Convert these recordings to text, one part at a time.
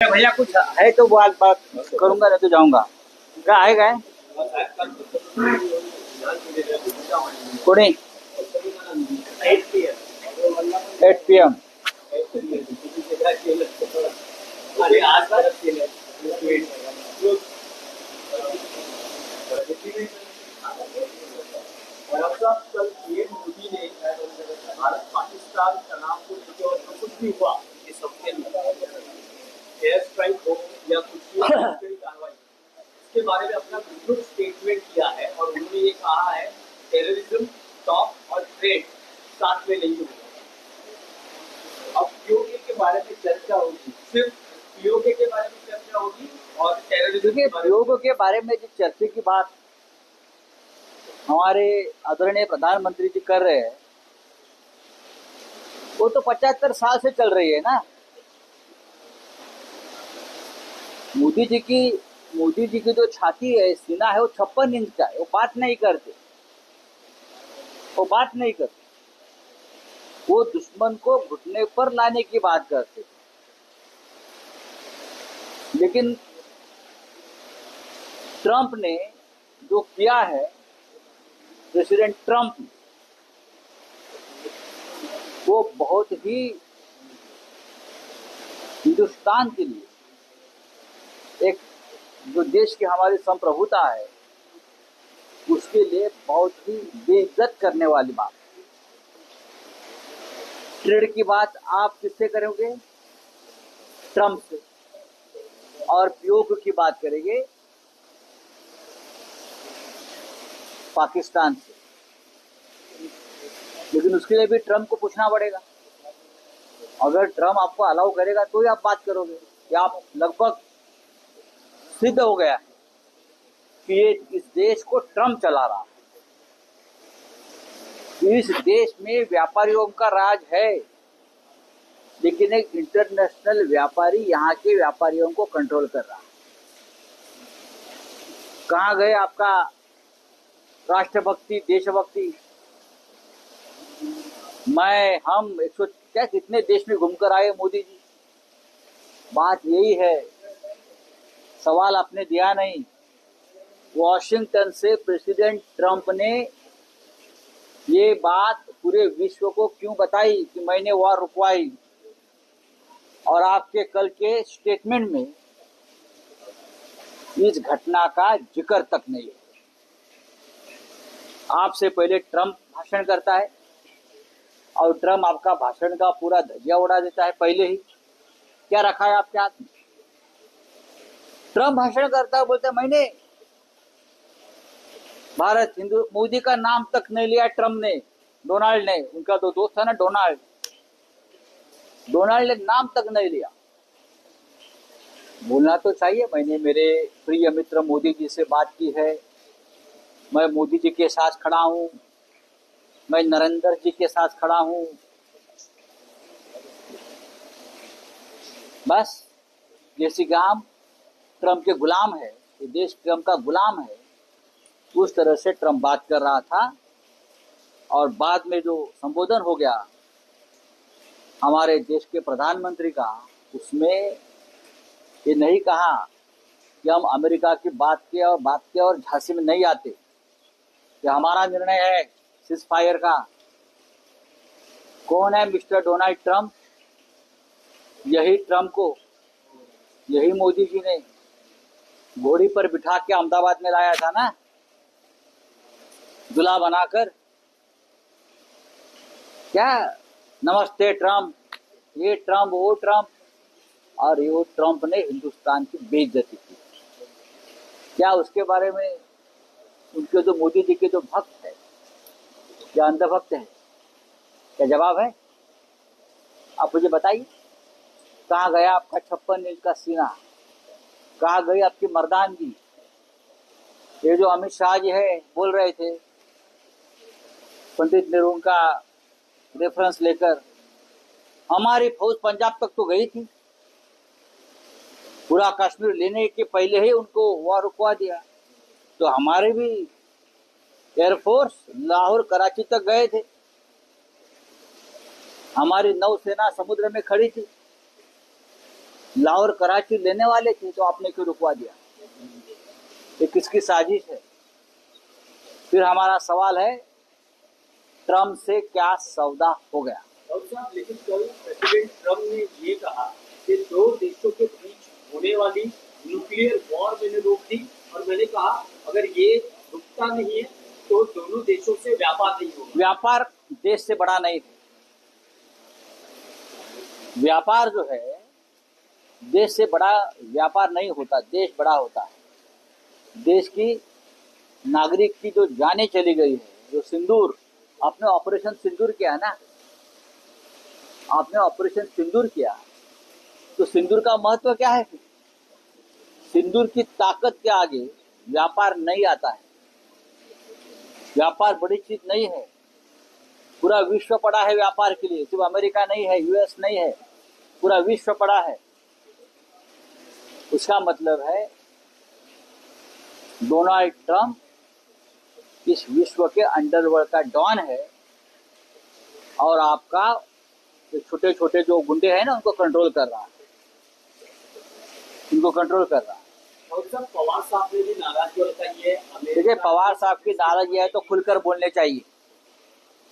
भैया कुछ है तो वो आज बात करूंगा, नहीं तो जाऊंगा। क्या आएगा है कोणी 8 PM। कल पीएम मोदी ने भारत पाकिस्तान तनाव को लेकर और जो कुछ भी हुआ इस हफ्ते में एयर स्ट्राइक हो या कुछ भी कार्रवाई, इसके बारे में अपना विस्तृत स्टेटमेंट किया है और उन्होंने ये कहा है टेररिज्म, टॉक और ट्रेड साथ में नहीं होगा। अब पीओके के बारे में चर्चा होगी, सिर्फ पीओके के बारे में चर्चा होगी और टेररिज्म के बारे में जो चर्चा की बात हमारे आदरणीय प्रधानमंत्री जी कर रहे हैं, वो तो 75 साल से चल रही है ना। मोदी जी की जो छाती है, सीना है, वो 56 इंच का है। वो बात नहीं करते, वो दुश्मन को घुटने पर लाने की बात करते। लेकिन ट्रंप ने जो किया है, प्रेसिडेंट ट्रंप, वो बहुत ही हिंदुस्तान के लिए, एक जो देश की हमारी संप्रभुता है, उसके लिए बहुत ही बेइज्जत करने वाली बात। ट्रेड की बात आप किससे करोगे? ट्रंप से। और पीओके की बात करेंगे पाकिस्तान से। लेकिन उसके लिए भी ट्रंप को पूछना पड़ेगा। अगर ट्रंप आपको अलाउ करेगा तो ही आप बात करोगे। कि आप लगभग सिद्ध हो गया है कि ये इस देश को ट्रंप चला रहा है। इस देश में व्यापारियों का राज है, लेकिन एक इंटरनेशनल व्यापारी यहाँ के व्यापारियों को कंट्रोल कर रहा है। कहाँ गए आपका राष्ट्रभक्ति, देशभक्ति? हम 100 क्या कितने देश में घूमकर आए मोदी जी। बात यही है, सवाल आपने दिया नहीं। वॉशिंगटन से प्रेसिडेंट ट्रंप ने ये बात पूरे विश्व को क्यों बताई कि मैंने वॉर रुकवाई, और आपके कल के स्टेटमेंट में इस घटना का जिक्र तक नहीं है। आपसे पहले ट्रंप भाषण करता है और ट्रंप आपका भाषण का पूरा धजिया उड़ा देता है पहले ही। क्या रखा है आपके हाथ में? ट्रंप भाषण करता है, बोलता है मैंने भारत हिंदू, मोदी का नाम तक नहीं लिया ट्रंप ने, डोनाल्ड ने, उनका तो दोस्त है ना डोनाल्ड ने नाम तक नहीं लिया। बोलना तो चाहिए, मैंने मेरे प्रिय मित्र मोदी जी से बात की है, मैं मोदी जी के साथ खड़ा हूं, मैं नरेंद्र जी के साथ खड़ा हूं। बस जैसे कि हम ट्रंप के गुलाम है, ये देश ट्रंप का गुलाम है, उस तरह से ट्रंप बात कर रहा था। और बाद में जो संबोधन हो गया हमारे देश के प्रधानमंत्री का, उसमें ये नहीं कहा कि हम अमेरिका की बात के और झांसी में नहीं आते, कि हमारा निर्णय है सीज फायर का। कौन है मिस्टर डोनाल्ड ट्रंप? यही ट्रंप को, यही मोदी जी ने घोड़ी पर बिठा के अहमदाबाद में लाया था ना, दूल्हा बनाकर। क्या नमस्ते ट्रंप, ये ट्रंप वो ट्रंप, और ये ट्रंप ने हिंदुस्तान की बेइज्जती की। क्या उसके बारे में उनके जो मोदी जी के जो भक्त है या अंधभक्त है, क्या जवाब है? आप मुझे बताइए, कहाँ गया आपका 56 इंच का सीना? कहाँ गई आपकी मर्दानगी? ये जो अमित शाह जी है बोल रहे थे पंडित नेहरू का रेफरेंस लेकर, हमारी फौज पंजाब तक तो गई थी, पूरा कश्मीर लेने के पहले ही उनको वहां रुकवा दिया। तो हमारे भी एयरफोर्स लाहौर कराची तक गए थे, हमारी नौसेना समुद्र में खड़ी थी। लाहौर कराची लेने वाले थे तो आपने क्यों रुकवा दिया? ये किसकी साजिश है? फिर हमारा सवाल है, ट्रम्प से क्या सौदा हो गया? लेकिन कल प्रेसिडेंट ट्रम्प ने ये कहा कि दो देशों के बीच होने वाली न्यूक्लियर वॉर मैंने रोक दी, और मैंने कहा अगर ये रुकता नहीं है तो दोनों देशों से व्यापार नहीं होगा। व्यापार देश से बड़ा नहीं है। व्यापार जो है देश से बड़ा व्यापार नहीं होता, देश बड़ा होता है। देश की नागरिक की जो जानें चली गई है, जो सिंदूर, आपने ऑपरेशन सिंदूर किया ना, आपने ऑपरेशन सिंदूर किया, तो सिंदूर का महत्व क्या है? सिंदूर की ताकत के आगे व्यापार नहीं आता है। व्यापार बड़ी चीज नहीं है। पूरा विश्व पड़ा है व्यापार के लिए, सिर्फ अमेरिका नहीं है, यूएस नहीं है, पूरा विश्व पड़ा है। उसका मतलब है डोनाल्ड ट्रंप इस विश्व के अंडरवर्ल्ड का डॉन है, और आपका छोटे छोटे जो गुंडे हैं ना, उनको कंट्रोल कर रहा है, उनको कंट्रोल कर रहा है। और सब पवार साहब ने भी नाराजगी बताई है। देखिए, पवार साहब की नाराजगी है तो खुलकर बोलने चाहिए।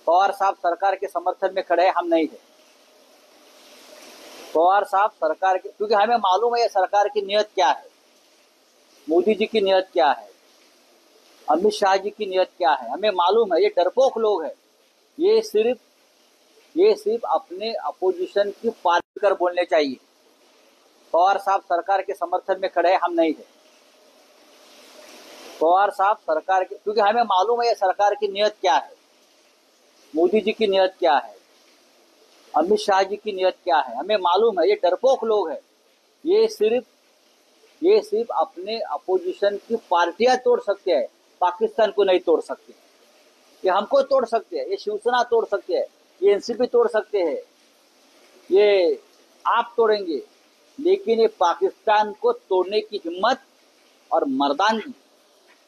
पवार साहब सरकार के समर्थन में खड़े हैं, हम नहीं है। पवार साहब सरकार के, क्योंकि हमें मालूम है ये सरकार की नियत क्या है, मोदी जी की नियत क्या है, अमित शाह जी की नियत क्या है, हमें मालूम है। ये डरपोक लोग हैं, ये सिर्फ अपने अपोजिशन की पार्टी कर बोलने चाहिए। पवार साहब सरकार के समर्थन में खड़े हैं, हम नहीं है। पवार साहब सरकार के, क्योंकि हमें मालूम है ये सरकार की नियत क्या है, मोदी जी की नियत क्या है, अमित शाह जी की नियत क्या है, हमें मालूम है। ये डरपोक लोग हैं, ये सिर्फ अपने अपोजिशन की पार्टियां तोड़ सकते हैं, पाकिस्तान को नहीं तोड़ सकते। ये हमको तोड़ सकते हैं, ये शिवसेना तोड़ सकते हैं, ये एनसीपी तोड़ सकते हैं, ये आप तोड़ेंगे, लेकिन ये पाकिस्तान को तोड़ने की हिम्मत और मर्दानगी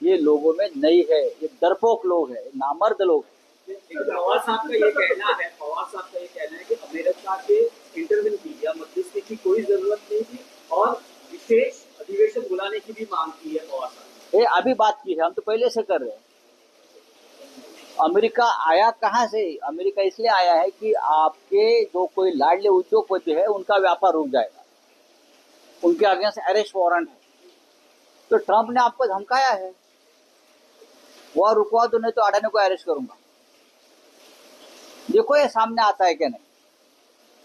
ये लोगों में नहीं है। ये डरपोक लोग हैं, नामर्द लोग हैं। पवार साहब का ये कहना है कि अमेरिका के इंटरवेंशन की या मध्यस्थी की कोई जरूरत नहीं थी, और विशेष अधिवेशन बुलाने की भी मांग की है पवार साहब। ये अभी बात की है, हम तो पहले से कर रहे हैं। अमेरिका आया कहाँ से? अमेरिका इसलिए आया है कि आपके जो कोई लाडले उद्योगपति है उनका व्यापार रुक जाएगा, उनके अगेंस्ट अरेस्ट वारंट है। तो ट्रंप ने आपको धमकाया है, वह रुकवा दो नहीं तो अडानी को अरेस्ट करूंगा। देखो ये सामने आता है क्या नहीं।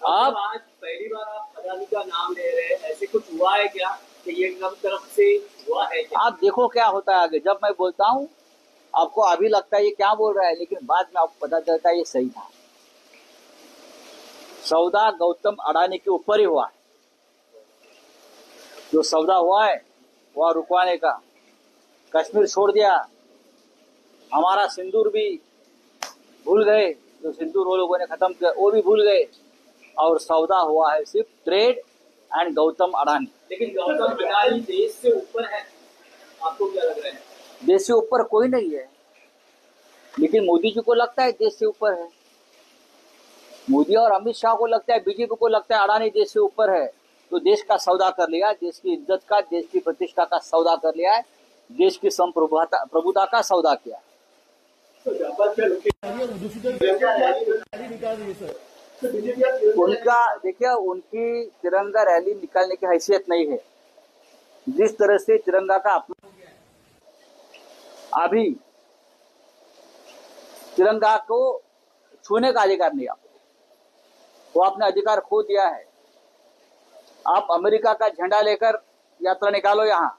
अब आज पहली बार आप अडानी का नाम ले रहे हैं, ऐसे कुछ हुआ है क्या कि ये ट्रंप तरफ से हुआ है क्या? आप देखो क्या होता है आगे। जब मैं बोलता हूँ आपको अभी लगता है ये क्या बोल रहा है, लेकिन बाद में आपको पता चलता है ये सही था। सौदा गौतम अडानी के ऊपर ही हुआ है। जो सौदा हुआ है वह रुकवाने का, कश्मीर छोड़ दिया, हमारा सिंदूर भी भूल गए, जो सिंदूर वो लोगों ने खत्म किया वो भी भूल गए, और सौदा हुआ है सिर्फ ट्रेड एंड गौतम अडानी। लेकिन गौतम अडानी देश से ऊपर है, आपको क्या लग रहा है? देश से ऊपर कोई नहीं है, लेकिन मोदी जी को लगता है देश से ऊपर है। मोदी और अमित शाह को लगता है, बीजेपी को लगता है अडानी देश से ऊपर है। तो देश का सौदा कर लिया, देश की इज्जत का, देश की प्रतिष्ठा का सौदा कर लिया है, देश की संप्रभुता का सौदा किया है। उनका देखिए, उनकी तिरंगा रैली निकालने की हैसियत नहीं है। जिस तरह से तिरंगा का अपना अभी तिरंगा को छूने का अधिकार नहीं, आपको वो अपने अधिकार खो दिया है। आप अमेरिका का झंडा लेकर यात्रा निकालो, यहाँ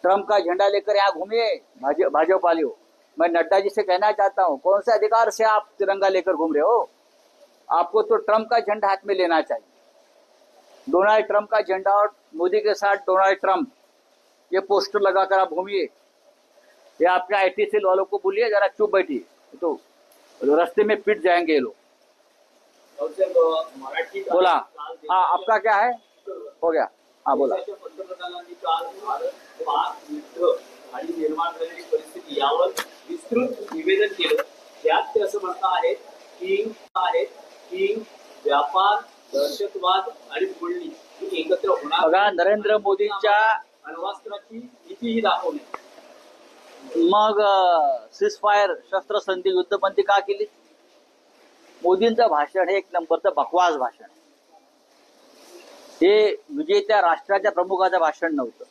ट्रंप का झंडा लेकर यहाँ घूमिए भाजपा वालियों। मैं नड्डा जी से कहना चाहता हूँ, कौन से अधिकार से आप तिरंगा लेकर घूम रहे हो? आपको तो ट्रंप का झंडा हाथ में लेना चाहिए। डोनाल्ड ट्रंप का झंडा और मोदी के साथ डोनाल्ड ट्रंप, ये पोस्टर लगाकर आप घूमिए। या अपने आईटी सेल वालों को बोलिए जरा चुप बैठिए, तो रास्ते में पिट जाएंगे ये लोग। बोला हाँ, आपका क्या है? हो गया, हाँ बोला। पंतप्रधानांनी काल भारत पाक युद्ध आणि निर्माण झालेली परिस्थिती यावर विस्तृत निवेदन केलं। त्यात ते असं म्हणत आहेत की व्यापार, दहशतवाद आणि बोलणी की एकत्र होणार. बघा, नरेंद्र मोदींच्या अण्वस्त्राची भीतीही दाखवली. मग सीजफायर शस्त्रसंधी युद्धबंदी का केली? मोदींचं भाषण हे एक नंबरचं बकवास भाषण आहे. हे विजेत्या राष्ट्राच्या प्रमुखाचं भाषण नव्हतं.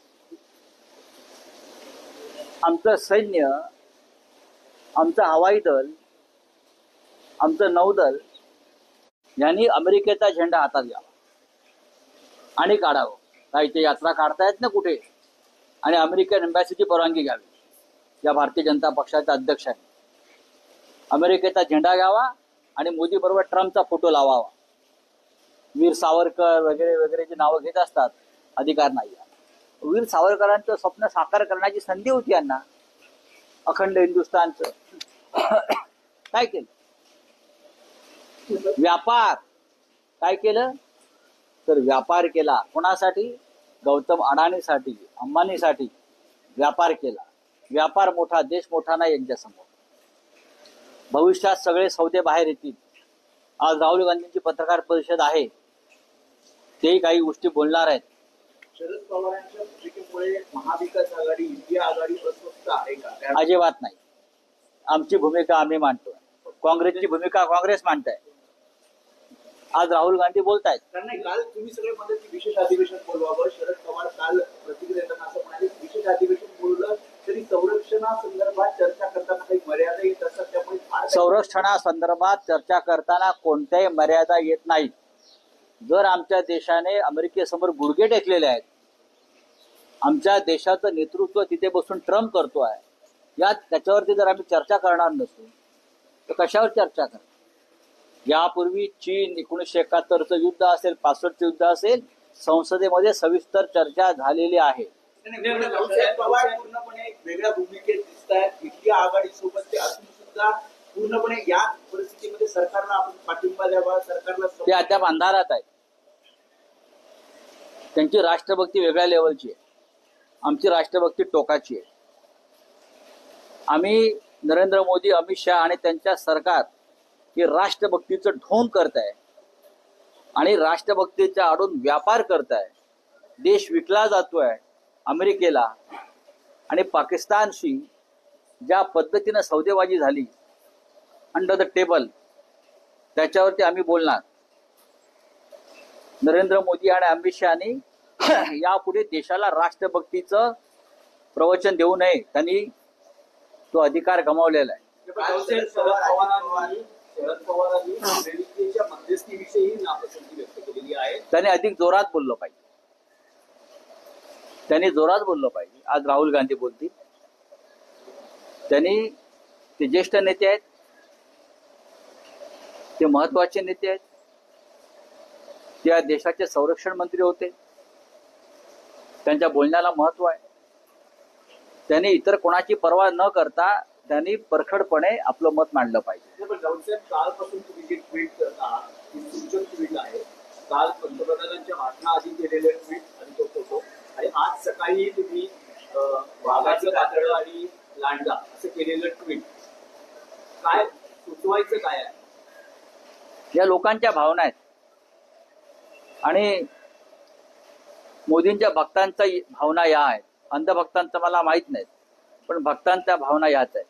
आमचं सैन्य, आमचं हवाई दल, आमचं नौदल यांनी अमेरिकेचा झेंडा हातात घ्यावा आणि काढावं. काही ते यात्रा काढतायत ना कुठे, आणि अमेरिकन एम्बॅसीची परवानगी घ्यावी. या भारतीय जनता पक्षाच्या अध्यक्ष आहेत. अमेरिकेचा झेंडा घ्यावा आणि मोदी बरोबर ट्रम्पचा फोटो लावावा. वीर सावरकर वगैरे वगैरे जी नावं घेत असतात, अधिकार नाही. वीर सावरकरांचं स्वप्न साकार करण्याची संधी होती यांना, अखंड हिंदुस्थानचं. काय केलं? व्यापार. काय केलं तर व्यापार केला. कोणासाठी? गौतम अडाणीसाठी, अंबानीसाठी व्यापार केला. व्यापार मोठा, देश मोठा नाही यांच्यासमोर. भविष्यात सगळे सौदे बाहेर येतील. आज राहुल गांधींची पत्रकार परिषद आहे, तेही काही गोष्टी बोलणार आहेत. शरद पवारांच्या भूमिकेमुळे महाविकास आघाडी, इंडिया आघाडी अस्वस्थ आहे का? अजिबात नाही. आमची भूमिका आम्ही मांडतोय, काँग्रेसची भूमिका काँग्रेस मांडताय. आज राहुल गांधी बोलतायत. नाही, काल तुम्ही सगळे म्हणत की विशेष अधिवेशन बोलवावं. शरद पवार काल प्रतिक्रिया देताना असं म्हणाले की विशेष अधिवेशन बोललं तरी संरक्षणासंदर्भात चर्चा करताना काही मर्यादा येत असतात, त्यामुळे संरक्षणासंदर्भात चर्चा करताना कोणत्याही मर्यादा येत नाहीत. जर आमच्या देशाने अमेरिकेसमोर गुडघे टेकलेले आहेत, आमच्या देशाचं नेतृत्व तिथे बसून ट्रम्प करतो आहे, त्याच्यावरती जर आम्ही चर्चा करणार नसू तर कशावर चर्चा करणार? यापूर्वी चीन 1971चं युद्ध असेल, 65चं युद्ध असेल, संसदेमध्ये सविस्तर चर्चा झालेली आहे. शरद पवार पूर्णपणे वेगळ्या भूमिकेत दिसत आहेत. इंडिया आघाडी सोबत ते असून सुद्धा पूर्णपणे या परिस्थितीमध्ये सरकारला आपण पाठिंबा द्यावा, सरकारला ते अद्याप अंधारात आहेत. त्यांची राष्ट्रभक्ती वेगळ्या लेवलची आहे, आमची राष्ट्रभक्ती टोकाची आहे. आम्ही नरेंद्र मोदी, अमित शहा आणि त्यांच्या सरकार हे राष्ट्रभक्तीचं ढोंग करत आहे आणि राष्ट्रभक्तीच्या आडून व्यापार करत आहे. देश विकला जातोय अमेरिकेला, आणि पाकिस्तानशी ज्या पद्धतीनं सौदेबाजी झाली अंडर द टेबल, त्याच्यावरती आम्ही बोलणार. नरेंद्र मोदी आणि अमित शहानी यापुढे देशाला राष्ट्रभक्तीचं प्रवचन देऊ नये. त्यांनी तो अधिकार गमावलेला आहे. शरद पवारांनी अमेरिकेच्या मध्यस्थीविषयी नापसंती व्यक्त केलेली आहे. त्याने अधिक जोरात बोललं पाहिजे. आज राहुल गांधी बोलतील. त्यांनी, ते ज्येष्ठ नेते आहेत, ते महत्वाचे नेते आहेत, त्या देशाचे संरक्षण मंत्री होते, त्यांच्या बोलण्याला महत्व आहे. त्यांनी इतर कोणाची पर्वा न करता त्यांनी परखडपणे आपलं मत मांडलं पाहिजे. पण राऊतसाहेब, कालपासून तुम्ही जे ट्विट करता ती सूचक ट्विट आहे. काल पंतप्रधानांच्या भाषणाआधी केलेले ट्विट आणि तो फोटो, आणि आज सकाळी तुम्ही वाघाचं कातळ आणि लांडगा असं केलेलं ट्विट, काय सुचवायचं काय आहे? या लोकांच्या भावना आहेत, आणि मोदींच्या भक्तांच्या भावना या आहेत. अंधभक्तांचं मला माहित नाही, पण भक्तांच्या भावना याच आहेत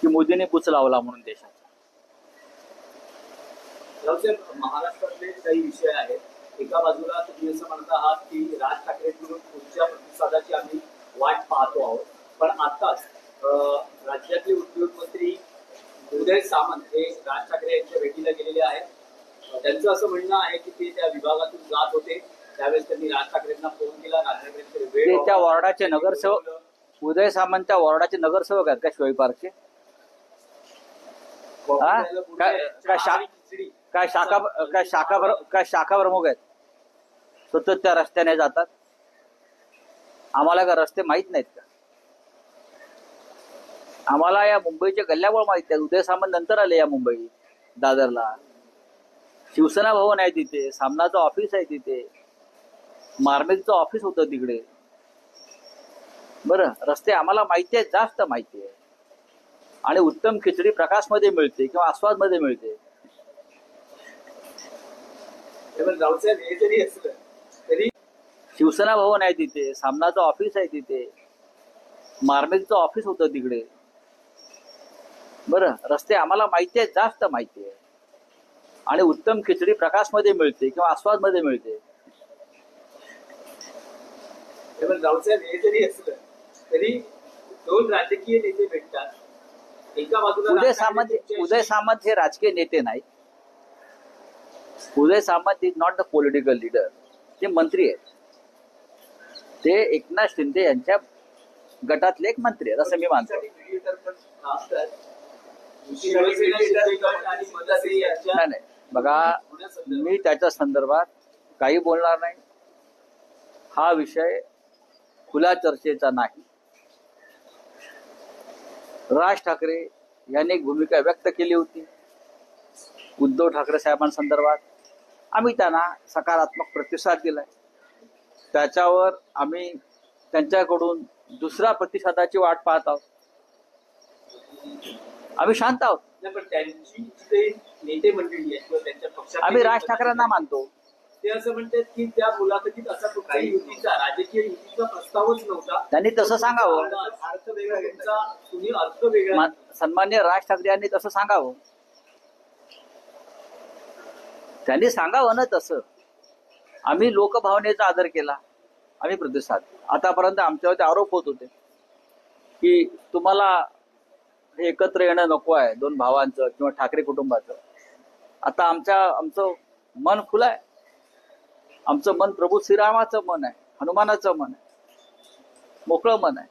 की मोदींनी बुच लावला म्हणून देशाचा. महाराष्ट्रातले काही विषय आहेत. एका बाजूला तुम्ही असं म्हणत आहात की राज ठाकरेंकडून पुढच्या प्रतिसादाची आम्ही वाट पाहतो आहोत, पण आताच राज्यातले उद्योग मंत्री उदय सामंत हे राज ठाकरे यांच्या भेटीला गेलेले आहेत. त्यांचं असं म्हणणं आहे की ते त्या विभागातून जात होते, त्यावेळेस त्यांनी राज ठाकरेंना फोन केला. राज ठाकरेंकडे वेळ, त्या वॉर्डाचे नगरसेवक, उदय सामंतच्या वॉर्डाचे नगरसेवक आहेत का शिवाजी पार्कचे? काय शाखा प्रमुख आहेत? सतत त्या रस्त्याने जातात. आम्हाला का रस्ते माहित नाहीत का? आम्हाला या मुंबईच्या गल्ल्यामुळे माहित आहे. उदय सामंत नंतर आले या मुंबई दादरला. शिवसेना भवन आहे तिथे, सामनाचं ऑफिस आहे तिथे, मार्मिकचं ऑफिस होतं तिकडे. बरं, रस्ते आम्हाला माहिती आहेत, जास्त माहिती आहे. आणि उत्तम खिचडी प्रकाशमध्ये मिळते किंवा आस्वादमध्ये मिळते. पण रावसाहेब हे जरी असलं तरी शिवसेना भवन आहे तिथे, सामनाचं ऑफिस आहे तिथे, मार्मिकचं ऑफिस होतं तिकडे. बरं, रस्ते आम्हाला माहिती आहेत, जास्त माहिती आहे. आणि उत्तम खिचडी प्रकाशमध्ये मिळते किंवा आस्वादमध्ये मिळते. पण रावसाहेब हे जरी असलं तरी दोन राजकीय नेते भेटतात. एका बाजूला उदय सामंत हे राजकीय नेते नाही. Uday Samant is not the political leader. ते मंत्री आहेत. ते एकनाथ शिंदे यांच्या गटातले एक मंत्री आहेत असं मी मानतो. नाही, बघा, मी त्याच्या संदर्भात काही बोलणार नाही. हा विषय खुला चर्चेचा नाही. राज ठाकरे यांनी एक भूमिका व्यक्त केली होती उद्धव ठाकरे साहेबांसंदर्भात. आम्ही त्यांना सकारात्मक प्रतिसाद दिलाय. त्याच्यावर आम्ही त्यांच्याकडून दुसऱ्या प्रतिसादाची वाट पाहत आहोत. आम्ही शांत आहोत. पण त्यांची जे नेते मंडळी आहेत किंवा त्यांच्या पक्षात आम्ही राज ठाकरेंना मानतो. ते असं म्हणतात की त्या मुलाखतीत असा कुठलाही युतीचा राजकीय युतीचा प्रस्तावच नव्हता. त्यांनी तसं सांगावं. अर्थ वेगळा तुमचा, तुम्ही अर्थ वेगळा. सन्मान्य राज ठाकरे यांनी तसं सांगावं. त्यांनी सांगावं ना तसं. आम्ही लोकभावनेचा आदर केला. आम्ही प्रतिसाद. आतापर्यंत आमच्यावरती आरोप होत होते की तुम्हाला हे एकत्र येणं नको आहे दोन भावांचं किंवा ठाकरे कुटुंबाचं. आता आमचं मन खुलं आहे. आमचं मन प्रभू श्रीरामाचं मन आहे, हनुमानाचं मन आहे, मोकळं मन आहे.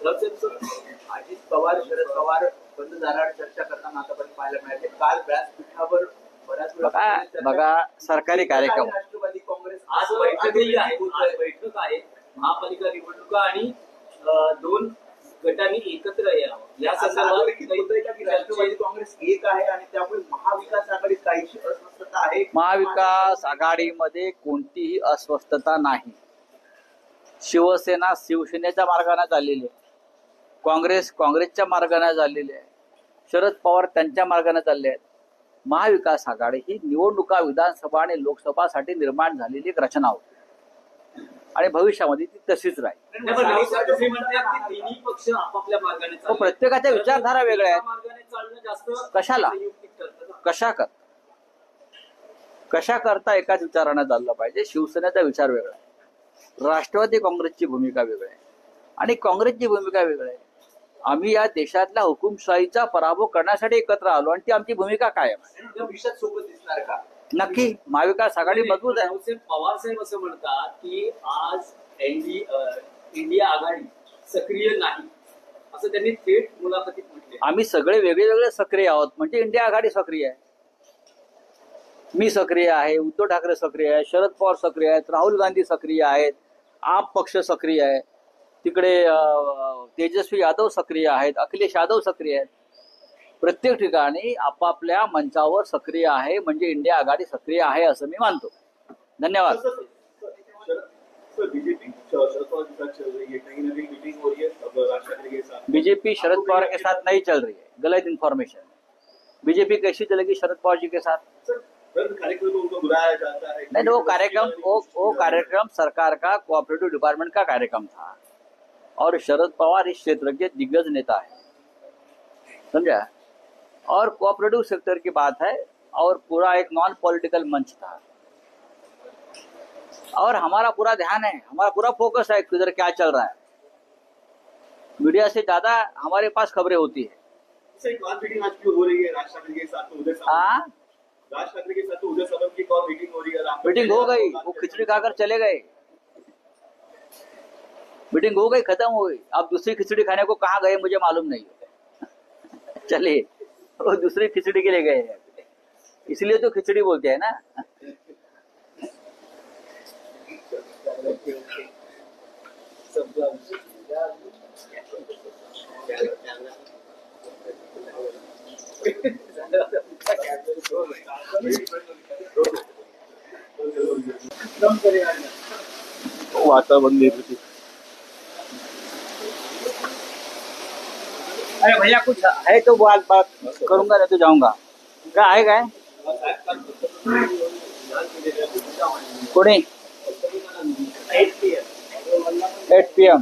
अजित पवार, शरद पवार बंद दारात चर्चा करताना आतापर्यंत पाहायला मिळाले. काल व्यासपीठावर बघा सरकारी कार्यक्रम. राष्ट्रवादी काँग्रेस आज बैठकही आहे. आज बैठक आहे. महापालिका निवडणुका आणि दोन गटांनी एकत्र यावं या संदर्भात राष्ट्रवादी काँग्रेस एक आहे आणि त्यामुळे महाविकास आघाडीत काहीशी अस्वस्थता आहे. महाविकास आघाडीमध्ये कोणतीही अस्वस्थता नाही. शिवसेना शिवसेनेच्या मार्गाने चाललेली आहे. काँग्रेस काँग्रेसच्या मार्गाने चाललेली आहे. शरद पवार त्यांच्या मार्गाने चालले आहेत. महाविकास आघाडी ही निवडणुका विधानसभा आणि लोकसभासाठी निर्माण झालेली एक रचना होती आणि भविष्यामध्ये ती तशीच राहील. तिन्ही पक्ष आपापल्या मार्गाने प्रत्येकाच्या विचारधारा वेगळ्या आहेत. कशाला कशा करता एकाच विचाराने चाललं पाहिजे. शिवसेनेचा विचार वेगळा आहे, राष्ट्रवादी काँग्रेसची भूमिका वेगळी आहे आणि काँग्रेसची भूमिका वेगळी आहे. आम्ही या देशातल्या हुकुमशाहीचा पराभव करण्यासाठी एकत्र आलो आणि ती आमची भूमिका कायम आहे. भविष्यात सोबत दिसणार का? नक्की. महाविकास आघाडी मजबूत आहे. पवार साहेब असं म्हणतात की आज इंडिया आघाडी सक्रिय नाही असं त्यांनी थेट मुलाखतीत म्हटले. आम्ही सगळे वेगळे सक्रिय आहोत म्हणजे इंडिया आघाडी सक्रिय आहे. मी सक्रिय आहे, उद्धव ठाकरे सक्रिय आहे, शरद पवार सक्रिय आहेत, राहुल गांधी सक्रिय आहेत, आप पक्ष सक्रिय आहे, तिकडे तेजस्वी यादव सक्रिय आहेत, अखिलेश यादव सक्रिय आहेत. प्रत्येक ठिकाणी आपापल्या मंचावर सक्रिय आहे म्हणजे इंडिया आघाडी सक्रिय आहे असं मी मानतो. धन्यवाद. बीजेपी शरद पवार के साथ नहीं चल रही है. गलत इन्फॉर्मेशन. बीजेपी कैसी चलेगी शरद पवार जी के साथ? नहीं, वो कार्यक्रम सरकार का कोऑपरेटिव डिपार्टमेंट का कार्यक्रम था और शरद पवार इस क्षेत्र के दिग्गज नेता है, समझा. और कोऑपरेटिव सेक्टर की बात है और पूरा एक नॉन पॉलिटिकल मंच था और हमारा पूरा ध्यान है, हमारा पूरा फोकस है किधर क्या चल रहा है. मीडिया से ज्यादा हमारे पास खबरें होती है. मीटिंग आज क्यों हो रही है राज ठाकरे के साथ? राज ठाकरे के साथ उदय सामंत की कॉल मीटिंग हो रही है. मीटिंग हो गई, वो खिचड़ी खाकर चले गए. मीटिंग हो गई, खत्म हो गई. अब दूसरी खिचड़ी खाने को कहाँ गए मुझे मालूम नहीं है. चलिए, वो दूसरी खिचड़ी के लिए गए हैं, इसलिए तो खिचड़ी बोलते हैं ना. वातावरण निर्मित. अरे भैया कुछ है तो बात करूंगा, नहीं तो जाऊंगा. क्या है? कोणी 8 PM